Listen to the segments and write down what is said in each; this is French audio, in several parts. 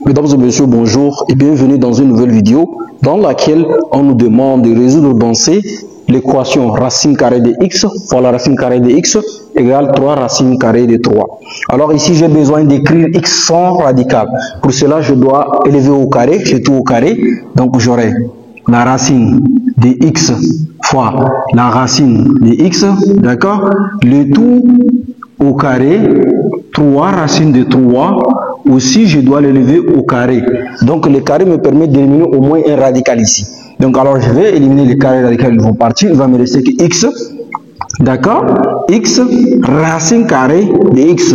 Mesdames et messieurs, bonjour et bienvenue dans une nouvelle vidéo dans laquelle on nous demande de résoudre dans C l'équation racine carrée de x fois la racine carrée de x égale 3 racines carrées de 3. Alors ici, j'ai besoin d'écrire x sans radical. Pour cela, je dois élever au carré, j'ai tout au carré. Donc j'aurai la racine de x fois la racine de x, d'accord? Le tout au carré, 3 racines de 3. Aussi, je dois l'élever au carré. Donc, le carré me permet d'éliminer au moins un radical ici. Donc, alors, je vais éliminer les carrés radicaux, ils vont partir. Il va me rester que x, d'accord? X, racine carrée de x.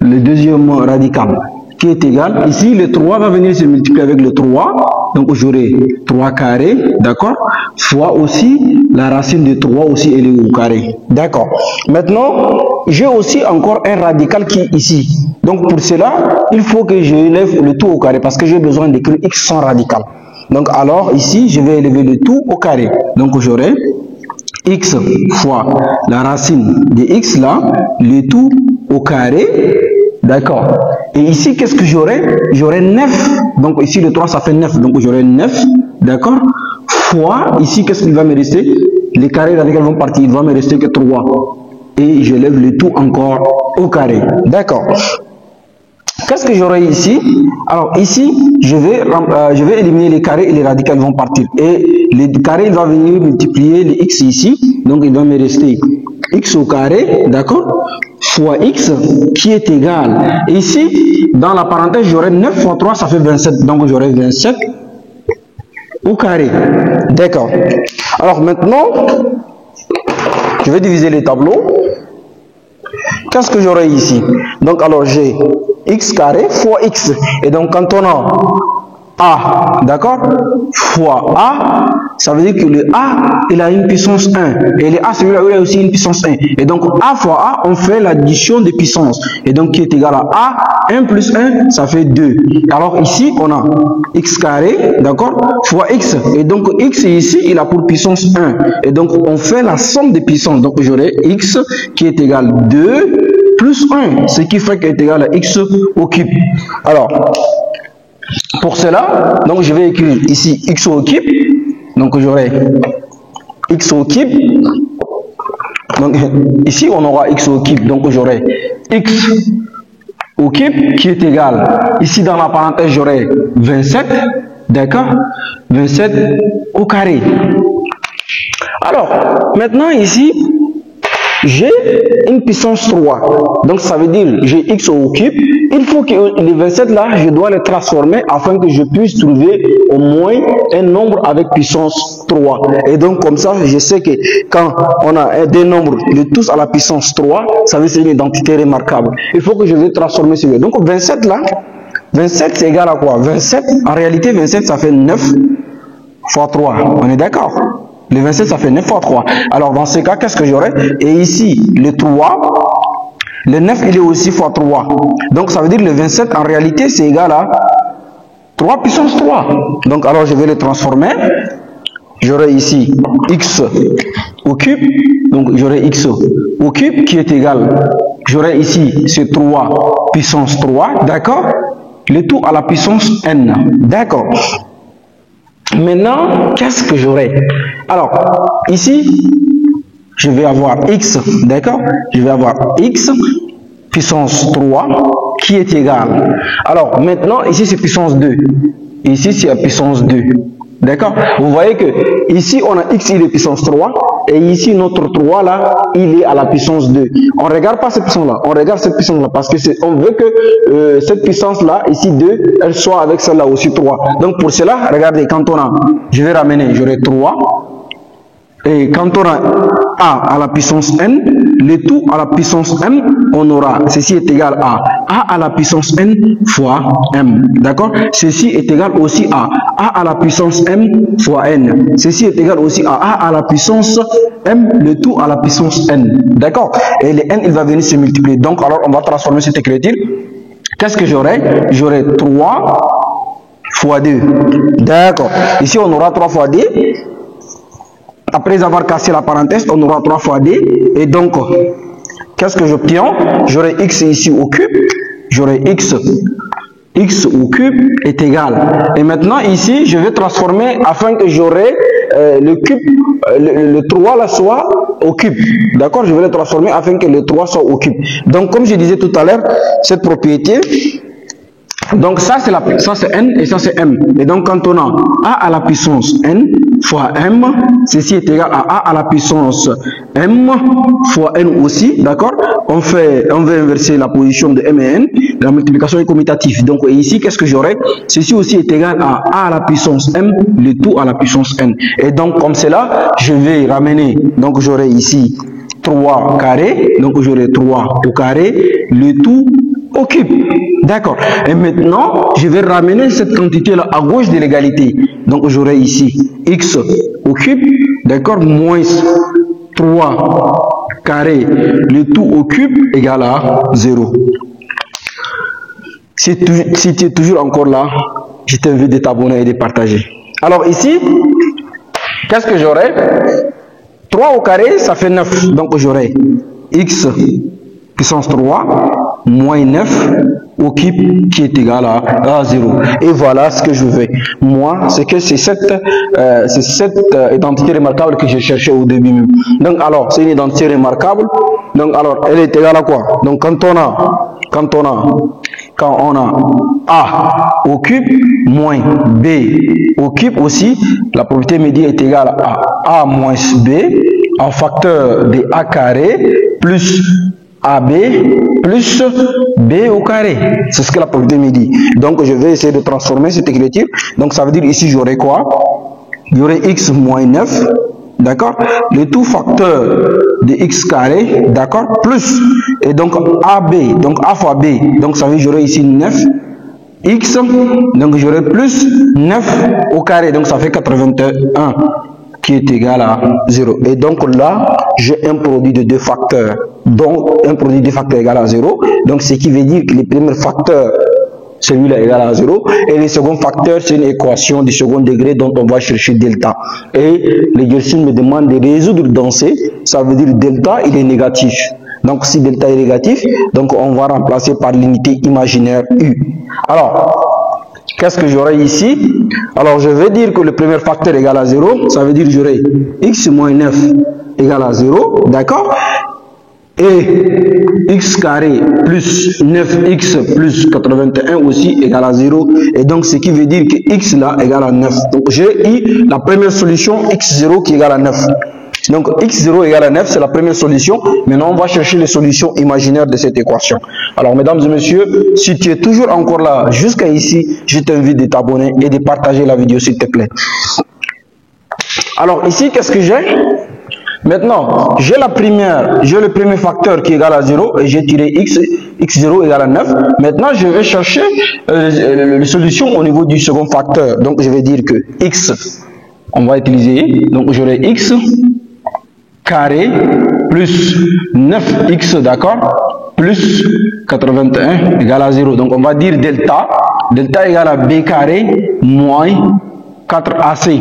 Le deuxième radical, qui est égal. Ici, le 3 va venir se multiplier avec le 3. Donc, j'aurai 3 carrés, d'accord? Fois aussi, la racine de 3 aussi élevée au carré. D'accord. Maintenant, j'ai aussi encore un radical qui est ici. Donc, pour cela, il faut que je élève le tout au carré parce que j'ai besoin d'écrire x sans radical. Donc, alors, ici, je vais élever le tout au carré. Donc, j'aurai x fois la racine de x là, le tout au carré. D'accord. Et ici, qu'est-ce que j'aurai? J'aurai 9. Donc, ici, le 3, ça fait 9. Donc, j'aurai 9. D'accord. Fois, ici, qu'est-ce qu'il va me rester? Les carrés radicaux vont partir. Il va me rester que 3. Et je lève le tout encore au carré. D'accord. Qu'est-ce que j'aurai ici? Alors, ici, je vais éliminer les carrés et les radicaux vont partir. Et les carrés, il va venir multiplier les x ici. Donc, il va me rester x au carré, d'accord, fois x qui est égal. Et ici, dans la parenthèse, j'aurai 9 fois 3, ça fait 27. Donc, j'aurai 27 au carré. D'accord. Alors, maintenant, je vais diviser les tableaux. Qu'est-ce que j'aurai ici? Donc, alors, j'ai x carré fois x. Et donc, quand on a a, d'accord, fois a, ça veut dire que le a, il a une puissance 1. Et le a, celui-là, il a aussi une puissance 1. Et donc, a fois a, on fait l'addition des puissances. Et donc, qui est égal à a, 1 plus 1, ça fait 2. Alors, ici, on a x carré, d'accord, fois x. Et donc, x ici, il a pour puissance 1. Et donc, on fait la somme des puissances. Donc, j'aurai x qui est égal à 2 plus 1. Ce qui fait qu'il est égal à x au cube. Alors, pour cela, donc je vais écrire ici x au cube. Donc j'aurai x au cube. Donc ici on aura x au cube. Donc j'aurai x au cube qui est égal. Ici dans la parenthèse j'aurai 27. D'accord? 27 au carré. Alors maintenant ici j'ai une puissance 3. Donc ça veut dire j'ai x au cube. Il faut que les 27 là, je dois les transformer afin que je puisse trouver au moins un nombre avec puissance 3. Et donc comme ça, je sais que quand on a des nombres de tous à la puissance 3, ça veut dire c'est une identité remarquable. Il faut que je vais transformer celui-là. Donc 27 là, 27 c'est égal à quoi? 27, en réalité 27 ça fait 9 fois 3. On est d'accord? Le 27 ça fait 9 fois 3. Alors dans ce cas, qu'est-ce que j'aurai? Et ici, le 3... Le 9, il est aussi fois 3. Donc, ça veut dire que le 27, en réalité, c'est égal à 3 puissance 3. Donc, alors, je vais le transformer. J'aurai ici x au cube. Donc, j'aurai x au cube qui est égal. J'aurai ici ce 3 puissance 3. D'accord? Le tout à la puissance n. D'accord? Maintenant, qu'est-ce que j'aurai? Alors, ici... je vais avoir x, d'accord? Je vais avoir x puissance 3 qui est égal. Alors maintenant, ici c'est puissance 2. Ici c'est la puissance 2. D'accord? Vous voyez que ici on a x, il est puissance 3. Et ici notre 3 là, il est à la puissance 2. On ne regarde pas cette puissance là. On regarde cette puissance là parce que on veut que cette puissance là, ici 2, elle soit avec celle-là aussi 3. Donc pour cela, regardez, quand on a, je vais ramener, j'aurai 3. Et quand on a a à la puissance n, le tout à la puissance m, on aura, ceci est égal à a la puissance n fois m. D'accord? Ceci est égal aussi à a la puissance m fois n. Ceci est égal aussi à a la puissance m, le tout à la puissance n. D'accord? Et le n, il va venir se multiplier. Donc, alors, on va transformer cette écriture. Qu'est-ce que j'aurai? J'aurai 3 fois 2. D'accord? Ici, on aura 3 fois 2. Après avoir cassé la parenthèse, on aura 3 fois d. Et donc, qu'est-ce que j'obtiens? J'aurai x ici au cube. J'aurai x x au cube est égal. Et maintenant ici, je vais transformer afin que j'aurai le cube, le 3 là soit au cube. D'accord? Je vais le transformer afin que le 3 soit au cube. Donc comme je disais tout à l'heure, cette propriété, donc ça c'est n et ça c'est m. Et donc quand on a a à la puissance n fois m, ceci est égal à a à la puissance m fois n aussi, d'accord? On veut inverser la position de m et n, la multiplication est commutative. Donc ici, qu'est-ce que j'aurai? Ceci aussi est égal à a à la puissance m, le tout à la puissance n. Et donc comme cela, je vais ramener, donc j'aurai ici 3 carré, donc j'aurai 3 au carré, le tout au cube. D'accord. Et maintenant, je vais ramener cette quantité-là à gauche de l'égalité. Donc, j'aurai ici x au cube, d'accord, moins 3 carré, le tout au cube égale à 0. Si tu es toujours encore là, je t'invite de t'abonner et de partager. Alors ici, qu'est-ce que j'aurai? 3 au carré, ça fait 9. Donc, j'aurai x puissance 3 moins 9 au cube qui est égal à 0. Et voilà ce que je veux. Moi, c'est cette identité remarquable que je cherchais au début. Donc alors, c'est une identité remarquable. Donc alors, elle est égale à quoi? Donc quand on a a au cube moins b au cube aussi, la propriété me dit est égale à a moins b en facteur de a carré plus AB plus B au carré. C'est ce que la propriété me dit. Donc, je vais essayer de transformer cette écriture. Donc, ça veut dire ici, j'aurai quoi? J'aurai x moins 9, d'accord? Le tout facteur de x carré, d'accord? Plus, et donc AB, donc A fois B. Donc, ça veut dire j'aurai ici 9. X, donc j'aurai plus 9 au carré. Donc, ça fait 81. Qui est égal à 0. Et donc là, j'ai un produit de deux facteurs. Donc, un produit de deux facteurs égal à 0. Donc, ce qui veut dire que le premier facteur, celui-là, égal à 0. Et le second facteur, c'est une équation du second degré dont on va chercher delta. Et l'exercice me demande de résoudre dans C. Ça veut dire delta, il est négatif. Donc, si delta est négatif, donc on va remplacer par l'unité imaginaire U. Alors, qu'est-ce que j'aurai ici? Alors, je vais dire que le premier facteur est égal à 0. Ça veut dire que j'aurai x moins 9 égale à 0. D'accord? Et x carré plus 9x plus 81 aussi égale à 0. Et donc, ce qui veut dire que x là égale à 9. Donc, j'ai eu la première solution x0 qui égale à 9. Donc, x0 égale à 9, c'est la première solution. Maintenant, on va chercher les solutions imaginaires de cette équation. Alors, mesdames et messieurs, si tu es toujours encore là jusqu'à ici, je t'invite de t'abonner et de partager la vidéo, s'il te plaît. Alors, ici, qu'est-ce que j'ai? Maintenant, j'ai le premier facteur qui est égal à 0 et j'ai tiré x0 égale à 9. Maintenant, je vais chercher les solutions au niveau du second facteur. Donc, je vais dire que x, on va utiliser, donc j'aurai x carré plus 9x, d'accord, plus 81 égale à 0. Donc on va dire delta égale à b carré moins 4ac.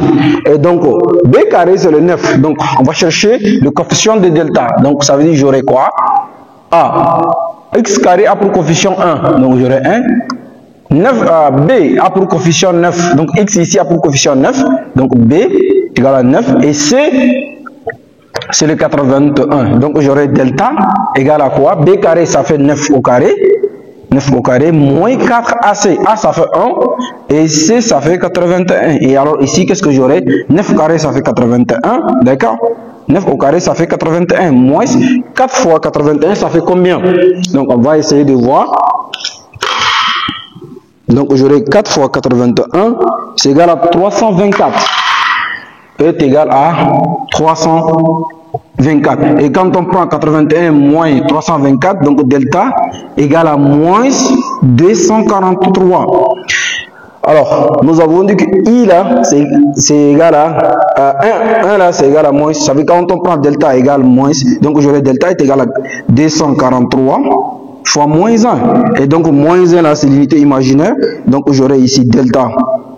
Et donc b carré c'est le 9. Donc on va chercher le coefficient de delta. Donc ça veut dire j'aurai quoi? A. X carré a pour coefficient 1. Donc j'aurai 1. 9, b a pour coefficient 9. Donc x ici a pour coefficient 9. Donc b égale à 9. Et c, c'est le 81. Donc j'aurai delta égale à quoi? B carré ça fait 9 au carré. 9 au carré moins 4ac. A ça fait 1 et C ça fait 81. Et alors ici qu'est-ce que j'aurai? 9 carré ça fait 81. D'accord? 9 au carré ça fait 81. Moins 4 fois 81 ça fait combien? Donc on va essayer de voir. Donc j'aurai 4 fois 81. C'est égal à 324. Est égal à 324. Et quand on prend 81 moins 324, donc delta égale à moins 243. Alors, nous avons dit que I là, c'est égal à 1 là, c'est égal à moins. Ça veut dire quand on prend delta égale moins, donc j'aurai delta est égal à 243 fois moins 1. Et donc moins 1 là, c'est l'unité imaginaire. Donc j'aurai ici delta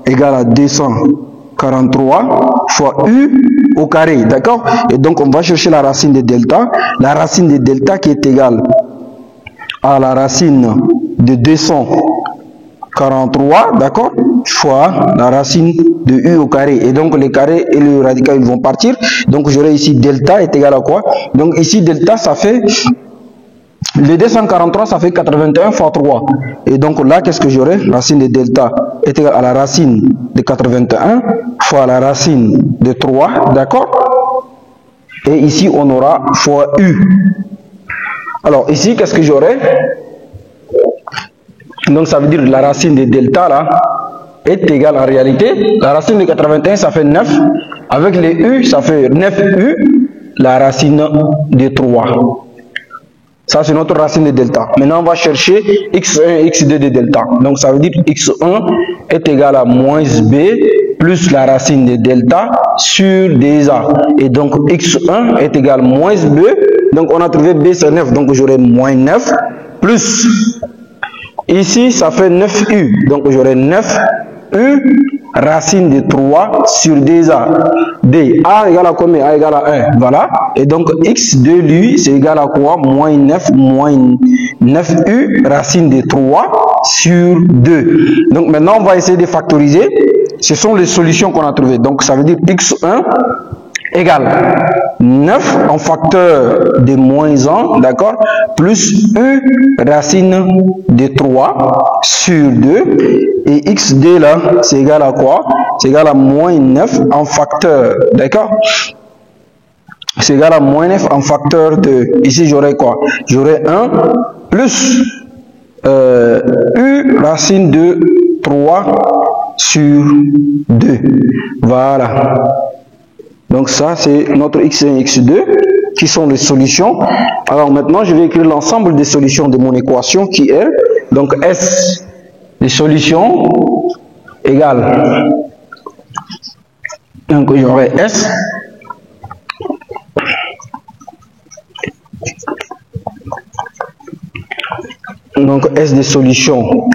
égale à 243 fois U au carré, d'accord? Et donc on va chercher la racine de delta. La racine de delta qui est égale à la racine de 243 43, d'accord, fois la racine de u au carré. Et donc le carré et le radical ils vont partir. Donc j'aurai ici delta est égal à quoi? Donc ici delta ça fait, le 243 ça fait 81 fois 3. Et donc là qu'est-ce que j'aurai? Racine de delta est égal à la racine de 81 fois la racine de 3, d'accord. Et ici on aura fois u. Alors ici qu'est-ce que j'aurai? Donc ça veut dire la racine de delta là est égale en réalité, la racine de 81 ça fait 9, avec les u ça fait 9u, la racine de 3. Ça c'est notre racine de delta. Maintenant on va chercher x1 et x2 de delta. Donc ça veut dire x1 est égal à moins b plus la racine de delta sur dA. Et donc x1 est égal à moins b. Donc on a trouvé b c'est 9, donc j'aurai moins 9 plus, ici ça fait 9u, donc j'aurai 9u racine de 3 sur dA. D, A égale à combien? A égale à 1, voilà. Et donc x de lui c'est égal à quoi? Moins 9u racine de 3 sur 2. Donc maintenant on va essayer de factoriser. Ce sont les solutions qu'on a trouvées. Donc ça veut dire x1 égale 9 en facteur de moins 1, d'accord, plus u racine de 3 sur 2, et xd là, c'est égal à quoi? C'est égal à moins 9 en facteur, d'accord. C'est égal à moins 9 en facteur de, ici j'aurai quoi? J'aurai 1 plus u racine de 3 sur 2, voilà. Donc ça c'est notre x1 et x2 qui sont les solutions. Alors maintenant je vais écrire l'ensemble des solutions de mon équation qui est donc S des solutions égale, donc j'aurai S donc S des solutions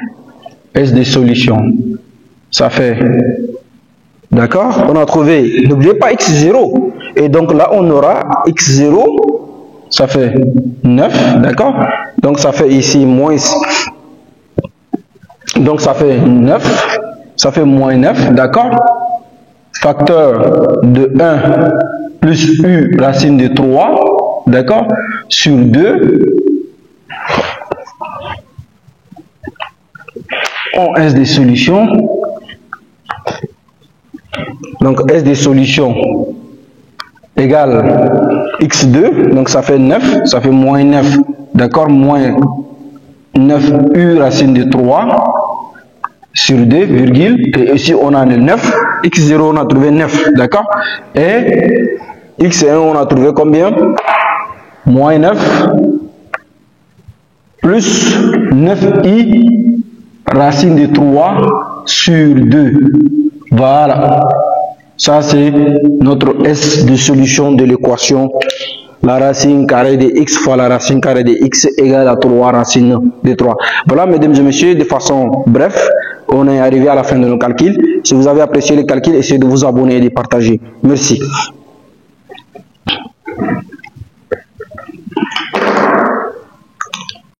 ça fait, d'accord, on a trouvé, n'oubliez pas x0, et donc là on aura x0, ça fait 9, d'accord, donc ça fait ici moins, donc ça fait 9, ça fait moins 9, d'accord, facteur de 1 plus u racine de 3, d'accord, sur 2, on S des solutions. Donc S des solutions égale x2, donc ça fait 9, ça fait moins 9, d'accord, moins 9u racine de 3 sur 2, virgule, et ici on a le 9, x0 on a trouvé 9, d'accord, et x1 on a trouvé combien? Moins 9 plus 9i racine de 3 sur 2, voilà. Ça c'est notre S de solution de l'équation, la racine carrée de x fois la racine carrée de x égale à 3 racines de 3. Voilà mesdames et messieurs, de façon bref, on est arrivé à la fin de nos calculs. Si vous avez apprécié les calculs, essayez de vous abonner et de partager. Merci.